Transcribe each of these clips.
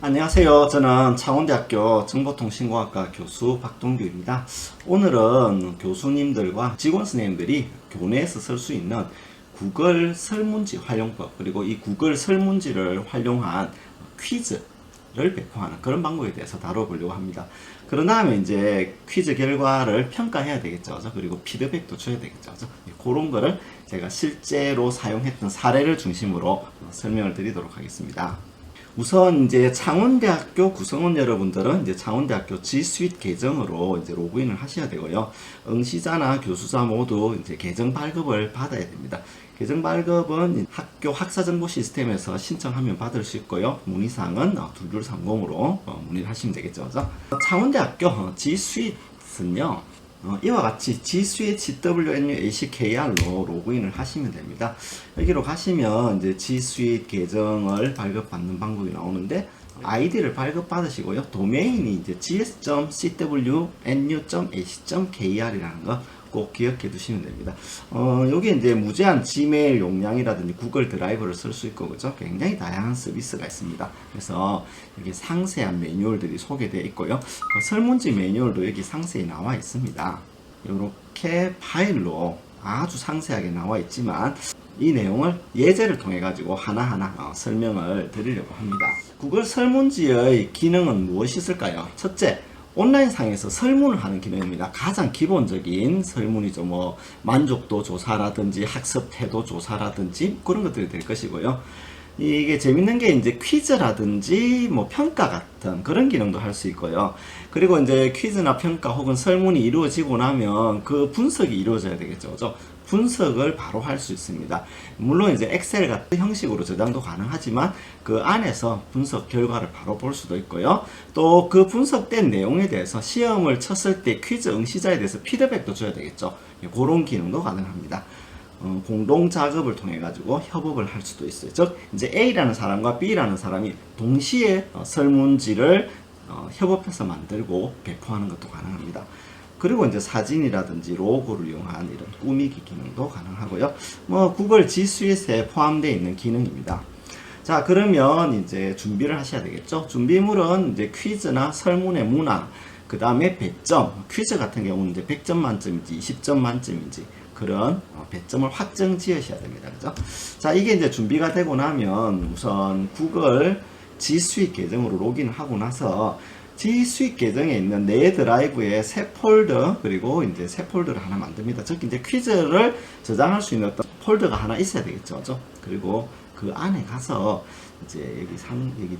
안녕하세요. 저는 창원대학교 정보통신공학과 교수 박동규입니다. 오늘은 교수님들과 직원 선생님들이 교내에서 쓸 수 있는 구글 설문지 활용법, 그리고 이 구글 설문지를 활용한 퀴즈를 배포하는 그런 방법에 대해서 다뤄보려고 합니다. 그런 다음에 이제 퀴즈 결과를 평가해야 되겠죠. 그리고 피드백도 줘야 되겠죠. 그런 거를 제가 실제로 사용했던 사례를 중심으로 설명을 드리도록 하겠습니다. 우선 이제 창원대학교 구성원 여러분들은 이제 창원대학교 G Suite 계정으로 이제 로그인을 하셔야 되고요. 응시자나 교수자 모두 이제 계정 발급을 받아야 됩니다. 계정 발급은 학교 학사정보 시스템에서 신청하면 받을 수 있고요. 문의사항은 2230으로 문의를 하시면 되겠죠. 창원대학교 G Suite는요. 이와 같이 G Suite GWNUACKR로 로그인을 하시면 됩니다. 여기로 가시면 이제 G Suite 계정을 발급받는 방법이 나오는데 아이디를 발급받으시고요. 도메인이 이제 gs.cwnu.ac.kr이라는 거 꼭 기억해 두시면 됩니다. 여기 이제 무제한 지메일 용량이라든지 구글 드라이브를 쓸 수 있고, 그죠? 굉장히 다양한 서비스가 있습니다. 그래서 여기 상세한 매뉴얼들이 소개되어 있고요. 그 설문지 매뉴얼도 여기 상세히 나와 있습니다. 이렇게 파일로 아주 상세하게 나와 있지만 이 내용을 예제를 통해 가지고 하나하나 설명을 드리려고 합니다. 구글 설문지의 기능은 무엇이 있을까요? 첫째, 온라인상에서 설문을 하는 기능입니다. 가장 기본적인 설문이죠. 뭐 만족도 조사라든지 학습 태도 조사라든지 그런 것들이 될 것이고요. 이게 재밌는 게 이제 퀴즈라든지 뭐 평가 같은 그런 기능도 할 수 있고요. 그리고 이제 퀴즈나 평가 혹은 설문이 이루어지고 나면 그 분석이 이루어져야 되겠죠. 그죠? 분석을 바로 할 수 있습니다. 물론 이제 엑셀 같은 형식으로 저장도 가능하지만 그 안에서 분석 결과를 바로 볼 수도 있고요. 또 그 분석된 내용에 대해서 시험을 쳤을 때 퀴즈 응시자에 대해서 피드백도 줘야 되겠죠. 그런 기능도 가능합니다. 공동 작업을 통해 가지고 협업을 할 수도 있어요. 즉 이제 A라는 사람과 B라는 사람이 동시에 설문지를 협업해서 만들고 배포하는 것도 가능합니다. 그리고 이제 사진이라든지 로고를 이용한 이런 꾸미기 기능도 가능하고요. 뭐 구글 G Suite에 포함되어 있는 기능입니다. 자, 그러면 이제 준비를 하셔야 되겠죠. 준비물은 이제 퀴즈나 설문의 문항, 그 다음에 배점, 퀴즈 같은 경우는 이제 100점 만점인지 20점 만점인지 그런 배점을 확정 지으셔야 됩니다. 그죠? 자, 이게 이제 준비가 되고 나면 우선 구글 G Suite 계정으로 로그인을 하고 나서 G Suite 계정에 있는 내 드라이브에 새 폴더, 그리고 이제 새 폴더를 하나 만듭니다. 즉 이제 퀴즈를 저장할 수 있는 어떤 폴더가 하나 있어야 되겠죠. 그죠? 그리고 그 안에 가서 이제 여기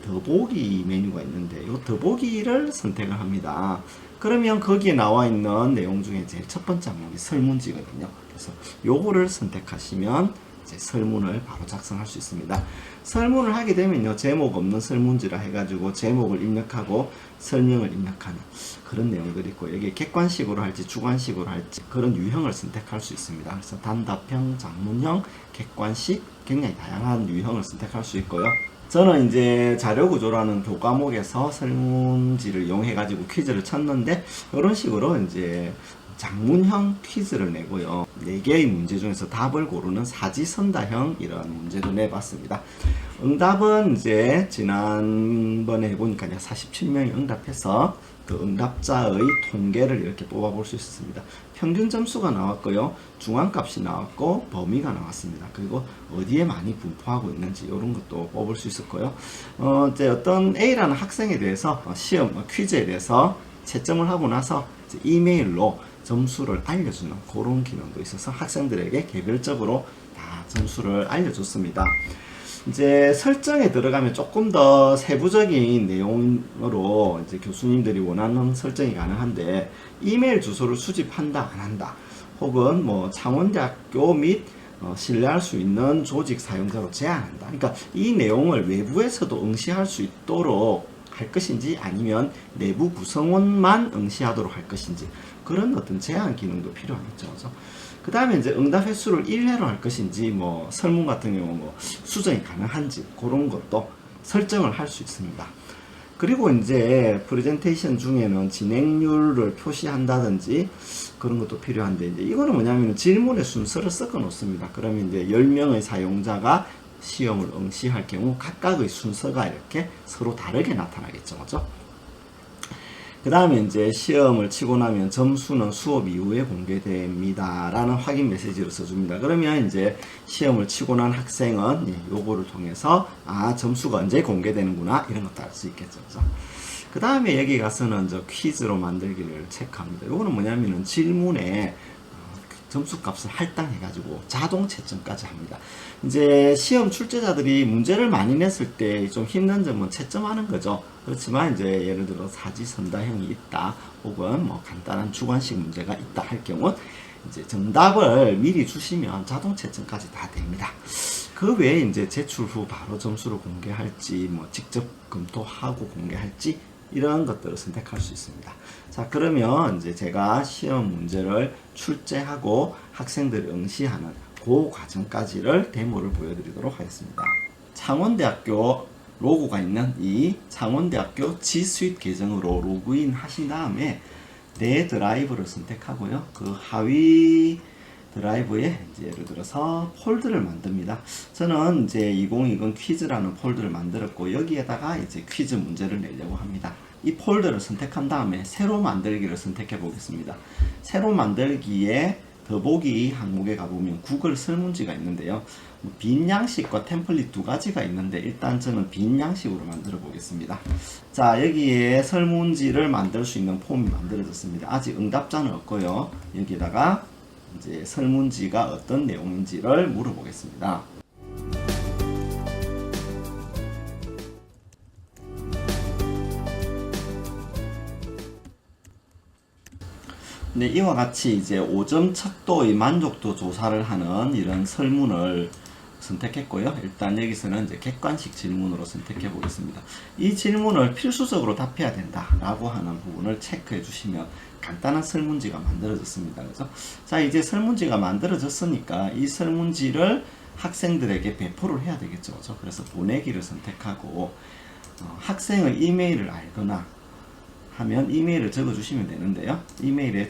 더보기 메뉴가 있는데 이 더보기를 선택을 합니다. 그러면 거기에 나와 있는 내용 중에 제일 첫 번째 항목이 설문지거든요. 그래서 요거를 선택하시면 이제 설문을 바로 작성할 수 있습니다. 설문을 하게 되면요, 제목 없는 설문지라 해가지고 제목을 입력하고 설명을 입력하는 그런 내용들이 있고, 여기 객관식으로 할지 주관식으로 할지 그런 유형을 선택할 수 있습니다. 그래서 단답형, 장문형, 객관식 굉장히 다양한 유형을 선택할 수 있고요. 저는 이제 자료구조라는 교과목에서 설문지를 이용해 가지고 퀴즈를 쳤는데, 이런 식으로 이제 장문형 퀴즈를 내고요. 4개의 문제 중에서 답을 고르는 사지선다형 이런 문제도 내봤습니다. 응답은 이제 지난번에 해보니까 47명이 응답해서 그 응답자의 통계를 이렇게 뽑아볼 수 있습니다. 평균 점수가 나왔고요. 중앙값이 나왔고 범위가 나왔습니다. 그리고 어디에 많이 분포하고 있는지 이런 것도 뽑을 수 있었고요. 이제 어떤 A라는 학생에 대해서 시험 퀴즈에 대해서 채점을 하고 나서 이메일로 점수를 알려주는 그런 기능도 있어서 학생들에게 개별적으로 다 점수를 알려줬습니다. 이제 설정에 들어가면 조금 더 세부적인 내용으로 이제 교수님들이 원하는 설정이 가능한데, 이메일 주소를 수집한다 안 한다, 혹은 뭐 창원대학교 및 신뢰할 수 있는 조직 사용자로 제한한다. 그러니까 이 내용을 외부에서도 응시할 수 있도록 할 것인지, 아니면 내부 구성원만 응시하도록 할 것인지, 그런 어떤 제한 기능도 필요하겠죠. 그 다음에 이제 응답 횟수를 1회로 할 것인지, 뭐 설문 같은 경우 뭐 수정이 가능한지 그런 것도 설정을 할 수 있습니다. 그리고 이제 프레젠테이션 중에는 진행률을 표시한다든지 그런 것도 필요한데, 이제 이거는 뭐냐면 질문의 순서를 섞어 놓습니다. 그러면 이제 10명의 사용자가 시험을 응시할 경우 각각의 순서가 이렇게 서로 다르게 나타나겠죠. 그죠? 그 다음에 이제 시험을 치고 나면 점수는 수업 이후에 공개됩니다 라는 확인 메시지를 써줍니다. 그러면 이제 시험을 치고 난 학생은 요거를 통해서 점수가 언제 공개되는구나 이런 것도 알 수 있겠죠. 그 다음에 여기 가서는 저 퀴즈로 만들기를 체크합니다. 요거는 뭐냐면은 질문에 점수값을 할당해가지고 자동 채점까지 합니다. 이제 시험 출제자들이 문제를 많이 냈을 때 좀 힘든 점은 채점하는 거죠. 그렇지만 이제 예를 들어 사지선다형이 있다, 혹은 뭐 간단한 주관식 문제가 있다 할 경우 이제 정답을 미리 주시면 자동 채점까지 다 됩니다. 그 외에 이제 제출 후 바로 점수를 공개할지, 뭐 직접 검토하고 공개할지 이런 것들을 선택할 수 있습니다. 자, 그러면 이제 제가 시험 문제를 출제하고 학생들이 응시하는 그 과정까지를 데모를 보여드리도록 하겠습니다. 창원대학교 로고가 있는 이 창원대학교 G Suite 계정으로 로그인 하신 다음에 내 드라이브를 선택하고요. 그 하위 드라이브에 이제 예를 들어서 폴드를 만듭니다. 저는 이제 2020 퀴즈라는 폴드를 만들었고 여기에다가 이제 퀴즈 문제를 내려고 합니다. 이 폴더를 선택한 다음에 새로 만들기를 선택해 보겠습니다. 새로 만들기에 더보기 항목에 가보면 구글 설문지가 있는데요. 빈 양식과 템플릿 두 가지가 있는데 일단 저는 빈 양식으로 만들어 보겠습니다. 자, 여기에 설문지를 만들 수 있는 폼이 만들어졌습니다. 아직 응답자는 없고요. 여기다가 이제 설문지가 어떤 내용인지를 물어보겠습니다. 네, 이와 같이 이제 5점 척도의 만족도 조사를 하는 이런 설문을 선택했고요. 일단 여기서는 이제 객관식 질문으로 선택해 보겠습니다. 이 질문을 필수적으로 답해야 된다라고 하는 부분을 체크해 주시면 간단한 설문지가 만들어졌습니다. 그죠? 자, 이제 설문지가 만들어졌으니까 이 설문지를 학생들에게 배포를 해야 되겠죠. 그죠? 그래서 보내기를 선택하고 학생의 이메일을 알거나 하면 이메일을 적어주시면 되는데요. 이메일에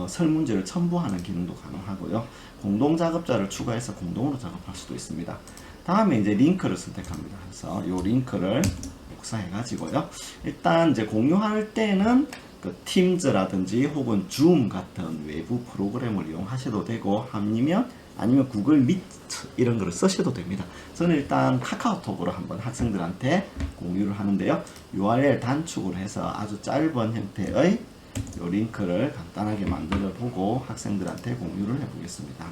설문지를 첨부하는 기능도 가능하고요. 공동 작업자를 추가해서 공동으로 작업할 수도 있습니다. 다음에 이제 링크를 선택합니다. 그래서 이 링크를 복사해 가지고요. 일단 이제 공유할 때는 그 팀즈라든지 혹은 줌 같은 외부 프로그램을 이용하셔도 되고 아니면 구글 미트 이런 거를 쓰셔도 됩니다. 저는 일단 카카오톡으로 한번 학생들한테 공유를 하는데요. URL 단축을 해서 아주 짧은 형태의 이 링크를 간단하게 만들어 보고 학생들한테 공유를 해 보겠습니다.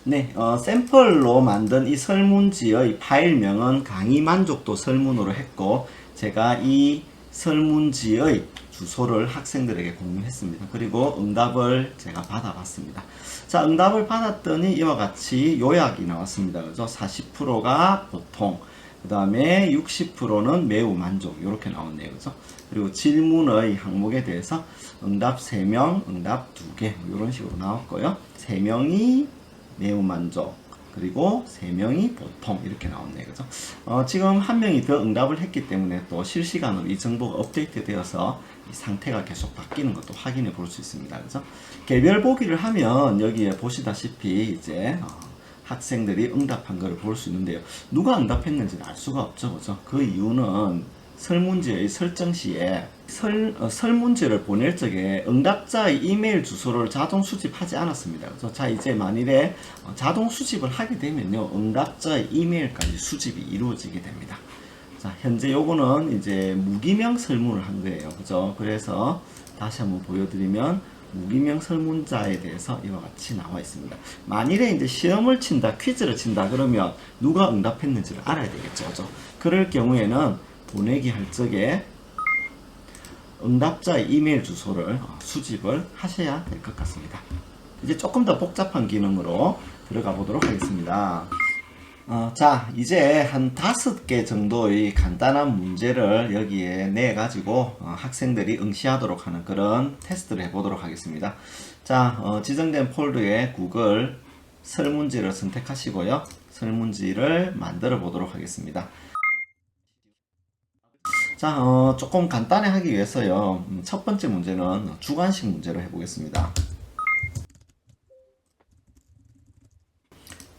네, 샘플로 만든 이 설문지의 파일명은 강의 만족도 설문으로 했고 제가 이 설문지의 주소를 학생들에게 공유했습니다. 그리고 응답을 제가 받아봤습니다. 자, 응답을 받았더니 이와 같이 요약이 나왔습니다. 그죠? 40%가 보통, 그 다음에 60%는 매우 만족, 이렇게 나왔네요. 그죠? 그리고 질문의 항목에 대해서 응답 3명, 응답 2개, 이런 식으로 나왔고요. 3명이 매우 만족, 그리고 3명이 보통 이렇게 나왔네요. 그죠? 지금 1명이 더 응답을 했기 때문에 또 실시간으로 이 정보가 업데이트 되어서 이 상태가 계속 바뀌는 것도 확인해 볼 수 있습니다. 그죠? 개별 보기를 하면 여기에 보시다시피 이제 학생들이 응답한 것을 볼 수 있는데요. 누가 응답했는지는 알 수가 없죠. 그죠? 그 이유는 설문지의 설정 시에 설문지를 보낼 적에 응답자의 이메일 주소를 자동 수집하지 않았습니다. 그래서 자, 이제 만일에 자동 수집을 하게 되면요, 응답자의 이메일까지 수집이 이루어지게 됩니다. 자, 현재 요거는 이제 무기명 설문을 한 거예요. 그죠? 그래서 다시 한번 보여드리면 무기명 설문자에 대해서 이와 같이 나와 있습니다. 만일에 이제 시험을 친다, 퀴즈를 친다 그러면 누가 응답했는지를 알아야 되겠죠. 그죠? 그럴 경우에는 보내기 할 적에 응답자의 이메일 주소를 수집을 하셔야 될 것 같습니다. 이제 조금 더 복잡한 기능으로 들어가 보도록 하겠습니다. 자, 이제 한 5개 정도의 간단한 문제를 여기에 내 가지고 학생들이 응시하도록 하는 그런 테스트를 해보도록 하겠습니다. 자, 지정된 폴더에 구글 설문지를 선택하시고요. 설문지를 만들어 보도록 하겠습니다. 자, 조금 간단히 하기 위해서요. 첫 번째 문제는 주관식 문제로 해보겠습니다.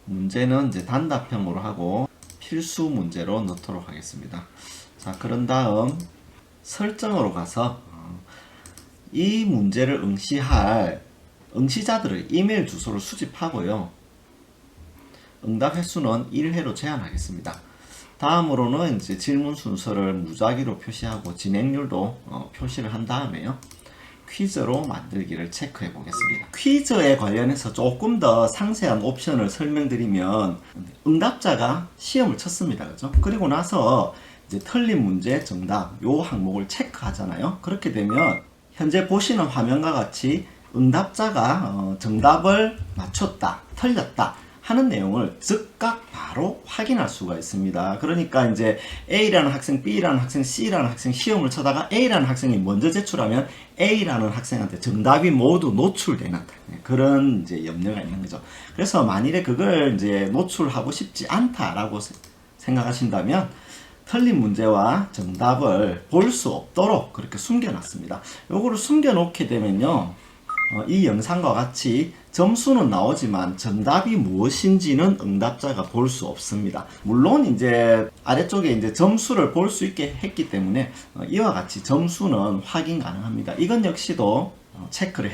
문제는 이제 단답형으로 하고 필수 문제로 넣도록 하겠습니다. 자, 그런 다음 설정으로 가서 이 문제를 응시할 응시자들의 이메일 주소를 수집하고요. 응답 횟수는 1회로 제한하겠습니다. 다음으로는 이제 질문 순서를 무작위로 표시하고 진행률도 표시를 한 다음에요. 퀴즈로 만들기를 체크해 보겠습니다. 퀴즈에 관련해서 조금 더 상세한 옵션을 설명드리면 응답자가 시험을 쳤습니다. 그죠? 그리고 나서 이제 틀린 문제 정답 요 항목을 체크하잖아요. 그렇게 되면 현재 보시는 화면과 같이 응답자가 정답을 맞췄다, 틀렸다 하는 내용을 즉각 바로 확인할 수가 있습니다. 그러니까 이제 A라는 학생, B라는 학생, C라는 학생 시험을 쳐다가 A라는 학생이 먼저 제출하면 A라는 학생한테 정답이 모두 노출되는 그런 이제 염려가 있는 거죠. 그래서 만일에 그걸 이제 노출하고 싶지 않다라고 생각하신다면 틀린 문제와 정답을 볼 수 없도록 그렇게 숨겨놨습니다. 요거를 숨겨놓게 되면요. 이 영상과 같이 점수는 나오지만 정답이 무엇인지는 응답자가 볼 수 없습니다. 물론 이제 아래쪽에 이제 점수를 볼 수 있게 했기 때문에 이와 같이 점수는 확인 가능합니다. 이건 역시도 체크를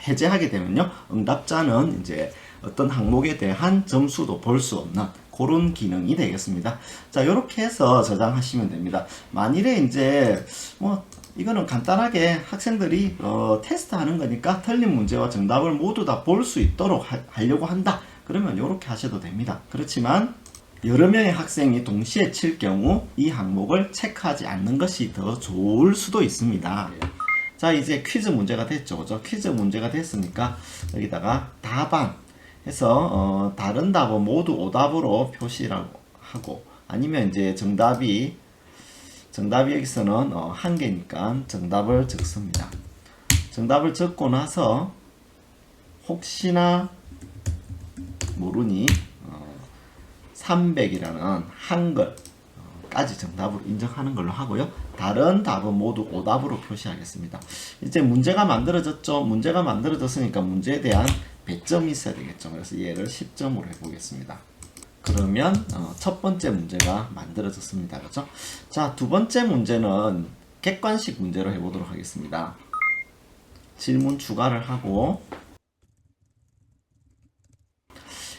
해제하게 되면요. 응답자는 이제 어떤 항목에 대한 점수도 볼 수 없는 그런 기능이 되겠습니다. 자, 이렇게 해서 저장하시면 됩니다. 만일에 이제 이거는 간단하게 학생들이 테스트하는 거니까 틀린 문제와 정답을 모두 다 볼 수 있도록 하려고 한다. 그러면 이렇게 하셔도 됩니다. 그렇지만 여러 명의 학생이 동시에 칠 경우 이 항목을 체크하지 않는 것이 더 좋을 수도 있습니다. 자, 이제 퀴즈 문제가 됐죠. 그죠? 퀴즈 문제가 됐으니까 여기다가 답안 해서 다른 답은 모두 오답으로 표시를 하고 아니면 이제 정답이 여기서는 한 개니까 정답을 적습니다. 정답을 적고 나서 혹시나 모르니 300이라는 한글까지 정답으로 인정하는 걸로 하고요. 다른 답은 모두 오답으로 표시하겠습니다. 이제 문제가 만들어졌죠. 문제가 만들어졌으니까 문제에 대한 배점이 있어야 되겠죠. 그래서 얘를 10점으로 해보겠습니다. 그러면 첫 번째 문제가 만들어졌습니다. 그렇죠? 자, 두 번째 문제는 객관식 문제로 해보도록 하겠습니다. 질문 추가를 하고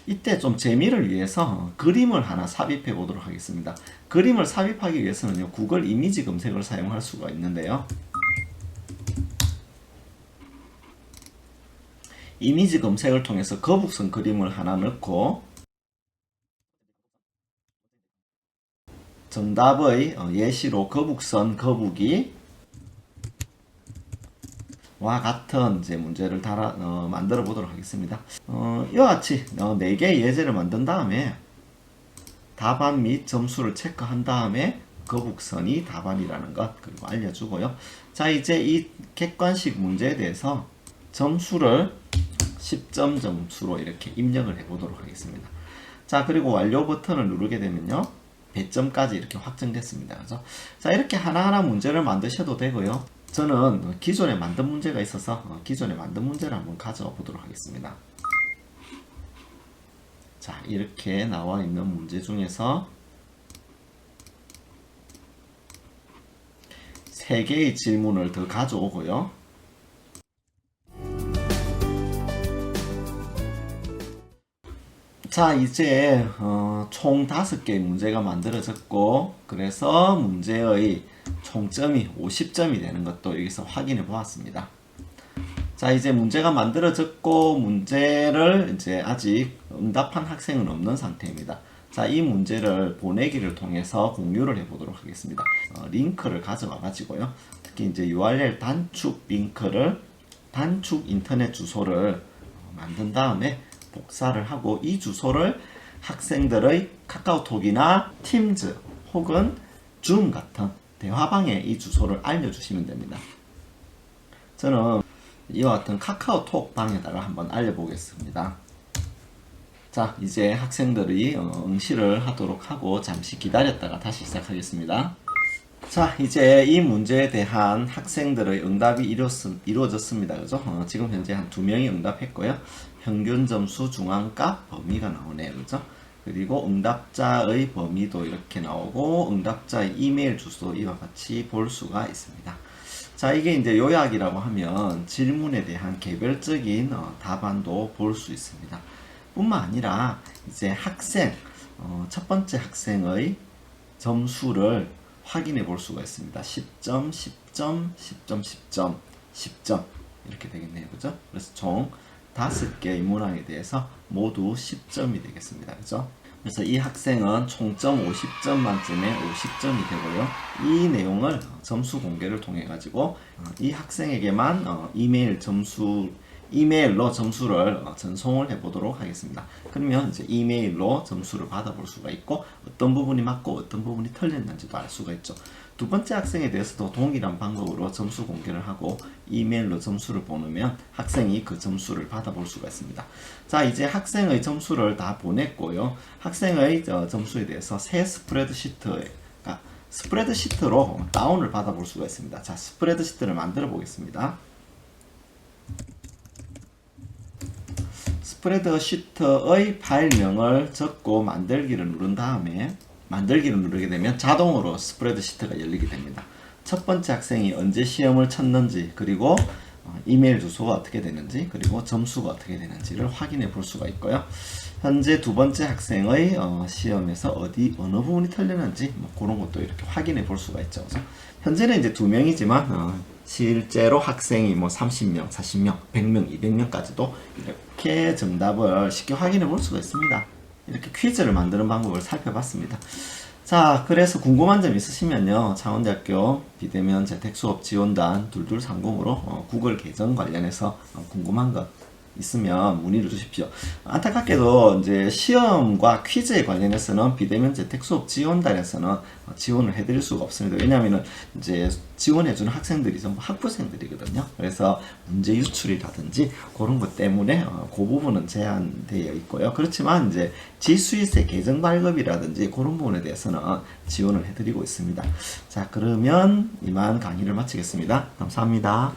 이때 좀 재미를 위해서 그림을 하나 삽입해 보도록 하겠습니다. 그림을 삽입하기 위해서는요, 구글 이미지 검색을 사용할 수가 있는데요. 이미지 검색을 통해서 거북선 그림을 하나 넣고 정답의 예시로 거북선 거북이 와 같은 이제 문제를 만들어 보도록 하겠습니다. 이와 같이 4개의 예제를 만든 다음에 답안 및 점수를 체크한 다음에 거북선이 답안이라는 것 그리고 알려주고요. 자, 이제 이 객관식 문제에 대해서 점수를 10점 점수로 이렇게 입력을 해 보도록 하겠습니다. 자, 그리고 완료 버튼을 누르게 되면요, 배점까지 이렇게 확정됐습니다. 그죠? 자, 이렇게 하나하나 문제를 만드셔도 되고요. 저는 기존에 만든 문제가 있어서 기존에 만든 문제를 한번 가져와 보도록 하겠습니다. 자, 이렇게 나와 있는 문제 중에서 3개의 질문을 더 가져오고요. 자, 이제 총 5개의 문제가 만들어졌고, 그래서 문제의 총점이 50점이 되는 것도 여기서 확인해 보았습니다. 자, 이제 문제가 만들어졌고 문제를 이제 아직 응답한 학생은 없는 상태입니다. 자, 이 문제를 보내기를 통해서 공유를 해 보도록 하겠습니다. 링크를 가져와 가지고요. 특히 이제 URL 단축 링크를 단축 인터넷 주소를 만든 다음에 복사를 하고 이 주소를 학생들의 카카오톡이나 팀즈 혹은 줌 같은 대화방에 이 주소를 알려주시면 됩니다. 저는 이와 같은 카카오톡 방에다가 한번 알려보겠습니다. 자, 이제 학생들이 응시를 하도록 하고 잠시 기다렸다가 다시 시작하겠습니다. 자, 이제 이 문제에 대한 학생들의 응답이 이루어졌습니다. 그죠? 지금 현재 한 2명이 응답했고요. 평균 점수 중앙값 범위가 나오네요. 그죠? 그리고 응답자의 범위도 이렇게 나오고 응답자의 이메일 주소 이와 같이 볼 수가 있습니다. 자, 이게 이제 요약이라고 하면 질문에 대한 개별적인 답안도 볼 수 있습니다. 뿐만 아니라 이제 학생, 첫 번째 학생의 점수를 확인해 볼 수가 있습니다. 10점, 10점, 10점, 10점, 10점 이렇게 되겠네요. 그죠? 그래서 총 5개의 문항에 대해서 모두 10점이 되겠습니다. 그죠? 그래서 이 학생은 총점 50점 만점에 50점이 되고요. 이 내용을 점수 공개를 통해 가지고 이 학생에게만 이메일로 점수를 전송을 해보도록 하겠습니다. 그러면 이제 이메일로 점수를 받아볼 수가 있고 어떤 부분이 맞고 어떤 부분이 틀렸는지도 알 수가 있죠. 두 번째 학생에 대해서도 동일한 방법으로 점수 공개를 하고 이메일로 점수를 보내면 학생이 그 점수를 받아볼 수가 있습니다. 자, 이제 학생의 점수를 다 보냈고요. 학생의 점수에 대해서 새 스프레드시트로 다운을 받아볼 수가 있습니다. 자, 스프레드시트를 만들어 보겠습니다. 스프레드시트의 파일명을 적고 만들기를 누른 다음에 만들기를 누르게 되면 자동으로 스프레드시트가 열리게 됩니다. 첫 번째 학생이 언제 시험을 쳤는지, 그리고 이메일 주소가 어떻게 되는지, 그리고 점수가 어떻게 되는지를 확인해 볼 수가 있고요. 현재 두 번째 학생의 시험에서 어느 부분이 틀렸는지 그런 것도 이렇게 확인해 볼 수가 있죠. 그래서 현재는 이제 2명이지만 실제로 학생이 30명, 40명, 100명, 200명까지도 이렇게 정답을 쉽게 확인해 볼 수가 있습니다. 이렇게 퀴즈를 만드는 방법을 살펴봤습니다. 자, 그래서 궁금한 점 있으시면요, 창원대학교 비대면 재택수업 지원단 2230으로 구글 계정 관련해서 궁금한 것 있으면 문의를 주십시오. 안타깝게도 이제 시험과 퀴즈에 관련해서는 비대면 재택수업 지원단에서는 지원을 해드릴 수가 없습니다. 왜냐하면 이제 지원해주는 학생들이 전부 학부생들이거든요. 그래서 문제 유출이라든지 그런 것 때문에 그 부분은 제한되어 있고요. 그렇지만 이제 지수이세 계정 발급이라든지 그런 부분에 대해서는 지원을 해드리고 있습니다. 자, 그러면 이만 강의를 마치겠습니다. 감사합니다.